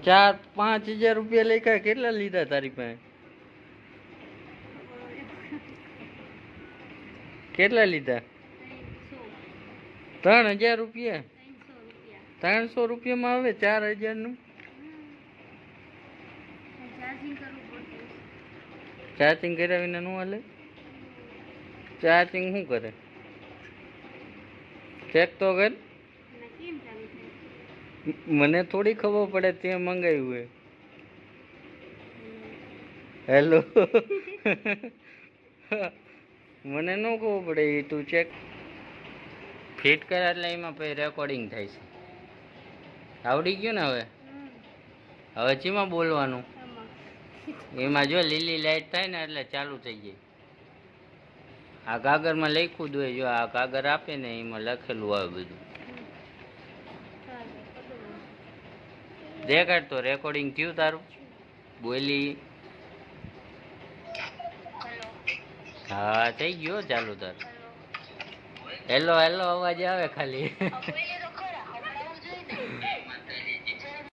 4-5 હજાર રૂપિયા લેખા કેટલા લીધા તારી પાસે? કેટલા લીધા? 3000 રૂપિયા? 300 રૂપિયામાં આવે 4000 નું? ચાર્જિંગ કર્યા વિના નું હાલે? ચાર્જિંગ શું કરે? ચેક તો કર. મને થોડી ખબર પડે તે મંગાવ્યું હે. હેલો. મને ન ખબર પડે એ તું ચેક ફિટ કર એટલે એમાં પછી રેકોર્ડિંગ થાય છે. આવડી ગયું ને હવે? હવે ચીમાં બોલવાનું? એમાં જો લીલી લાઈટ થાય ને એટલે ચાલુ થઈ જાય. આ કાગળમાં લખ્યું જ હોય, જો આ કાગળ આપે ને એમાં લખેલું આવે બધું. દેખાડ તો રેકોર્ડિંગ થયું તારું? બોલી. હા થઈ ગયો ચાલુ તારું. હેલો હેલો અવાજ આવે ખાલી.